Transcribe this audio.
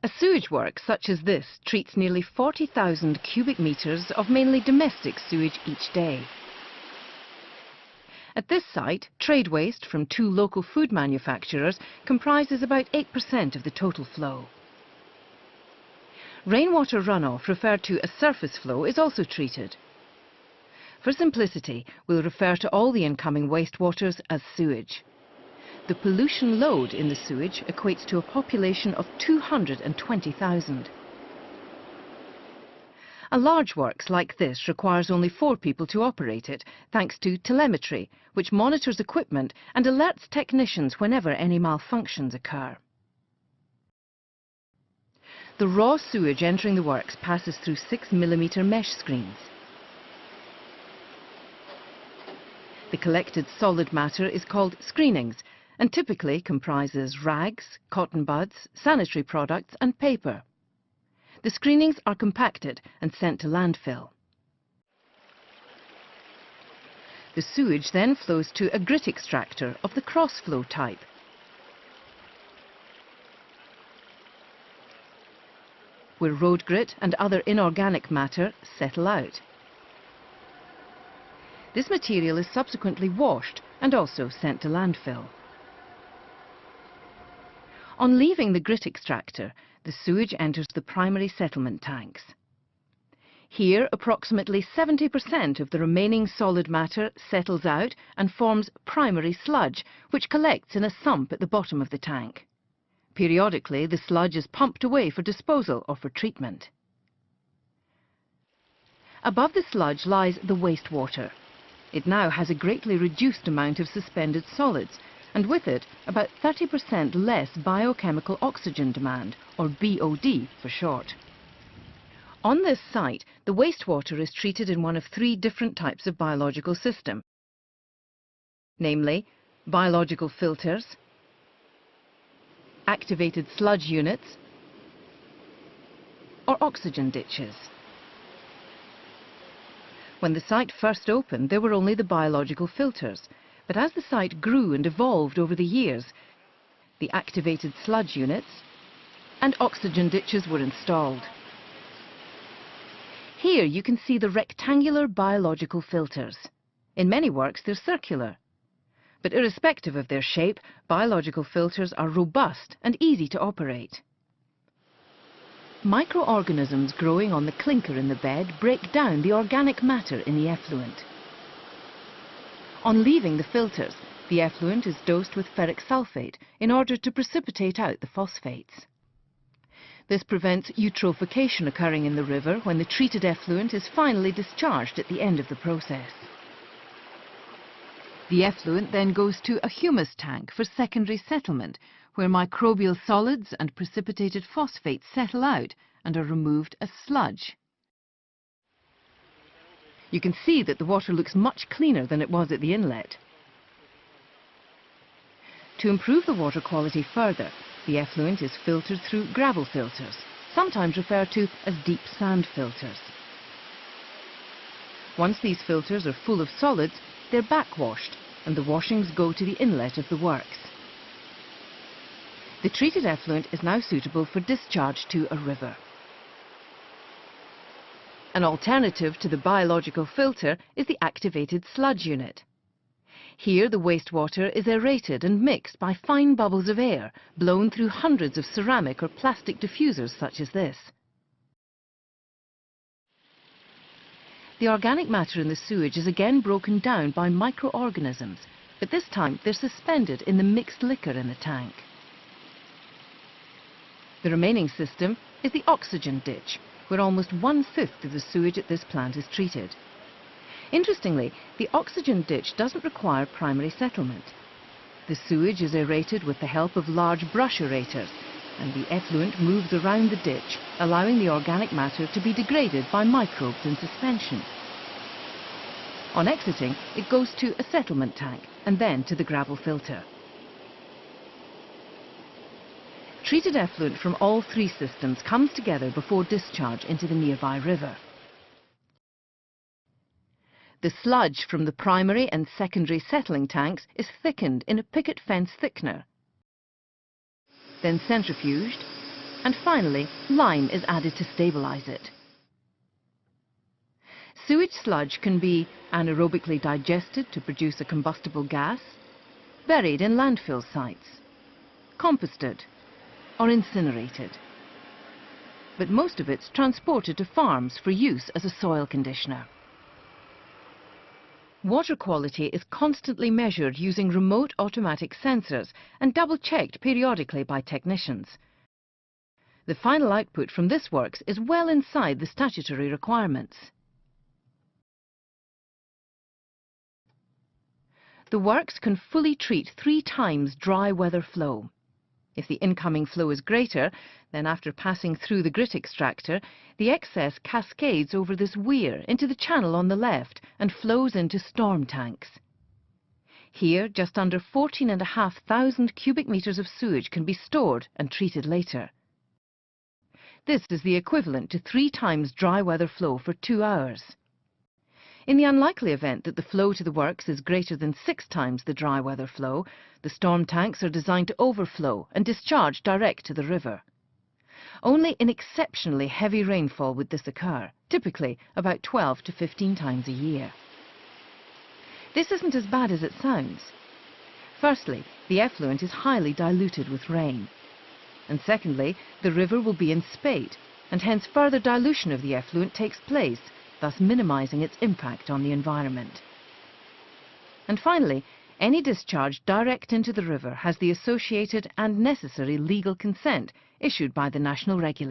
A sewage work such as this treats nearly 40,000 cubic metres of mainly domestic sewage each day. At this site, trade waste from 2 local food manufacturers comprises about 8% of the total flow. Rainwater runoff, referred to as surface flow, is also treated. For simplicity, we'll refer to all the incoming wastewaters as sewage. The pollution load in the sewage equates to a population of 220,000. A large works like this requires only 4 people to operate it, thanks to telemetry, which monitors equipment and alerts technicians whenever any malfunctions occur. The raw sewage entering the works passes through 6mm mesh screens. The collected solid matter is called screenings and typically comprises rags, cotton buds, sanitary products and paper. The screenings are compacted and sent to landfill. The sewage then flows to a grit extractor of the cross-flow type. Where road grit and other inorganic matter settle out. This material is subsequently washed and also sent to landfill. On leaving the grit extractor, the sewage enters the primary settlement tanks. Here, approximately 70% of the remaining solid matter settles out and forms primary sludge, which collects in a sump at the bottom of the tank. Periodically, the sludge is pumped away for disposal or for treatment. Above the sludge lies the wastewater. It now has a greatly reduced amount of suspended solids, and with it about 30% less biochemical oxygen demand, or BOD for short. On this site, the wastewater is treated in one of 3 different types of biological system, namely biological filters, activated sludge units, or oxygen ditches. When the site first opened, there were only the biological filters, but as the site grew and evolved over the years, the activated sludge units and oxygen ditches were installed. Here you can see the rectangular biological filters. In many works they're circular. But irrespective of their shape, biological filters are robust and easy to operate. Microorganisms growing on the clinker in the bed break down the organic matter in the effluent. On leaving the filters, the effluent is dosed with ferric sulfate in order to precipitate out the phosphates. This prevents eutrophication occurring in the river when the treated effluent is finally discharged at the end of the process. The effluent then goes to a humus tank for secondary settlement, where microbial solids and precipitated phosphates settle out and are removed as sludge. You can see that the water looks much cleaner than it was at the inlet. To improve the water quality further, the effluent is filtered through gravel filters, sometimes referred to as deep sand filters. Once these filters are full of solids, they're backwashed, and the washings go to the inlet of the works. The treated effluent is now suitable for discharge to a river. An alternative to the biological filter is the activated sludge unit. Here the wastewater is aerated and mixed by fine bubbles of air blown through hundreds of ceramic or plastic diffusers such as this. The organic matter in the sewage is again broken down by microorganisms, but this time they're suspended in the mixed liquor in the tank. The remaining system is the oxygen ditch, where almost 1/5 of the sewage at this plant is treated. Interestingly, the oxygen ditch doesn't require primary settlement. The sewage is aerated with the help of large brush aerators, and the effluent moves around the ditch, allowing the organic matter to be degraded by microbes in suspension. On exiting, it goes to a settlement tank and then to the gravel filter. Treated effluent from all 3 systems comes together before discharge into the nearby river. The sludge from the primary and secondary settling tanks is thickened in a picket fence thickener, then centrifuged And finally, lime is added to stabilize it. Sewage sludge can be anaerobically digested to produce a combustible gas, buried in landfill sites, composted, or incinerated. But most of it's transported to farms for use as a soil conditioner. Water quality is constantly measured using remote automatic sensors and double-checked periodically by technicians. The final output from this works is well inside the statutory requirements. The works can fully treat 3 times dry weather flow. If the incoming flow is greater, then after passing through the grit extractor, the excess cascades over this weir into the channel on the left and flows into storm tanks. Here, just under 14,500 cubic metres of sewage can be stored and treated later. This is the equivalent to 3 times dry weather flow for 2 hours. In the unlikely event that the flow to the works is greater than 6 times the dry weather flow, the storm tanks are designed to overflow and discharge direct to the river. Only in exceptionally heavy rainfall would this occur, typically about 12 to 15 times a year. This isn't as bad as it sounds. Firstly, the effluent is highly diluted with rain. And secondly, the river will be in spate, and hence further dilution of the effluent takes place, thus minimizing its impact on the environment. And finally, any discharge direct into the river has the associated and necessary legal consent issued by the national regulator.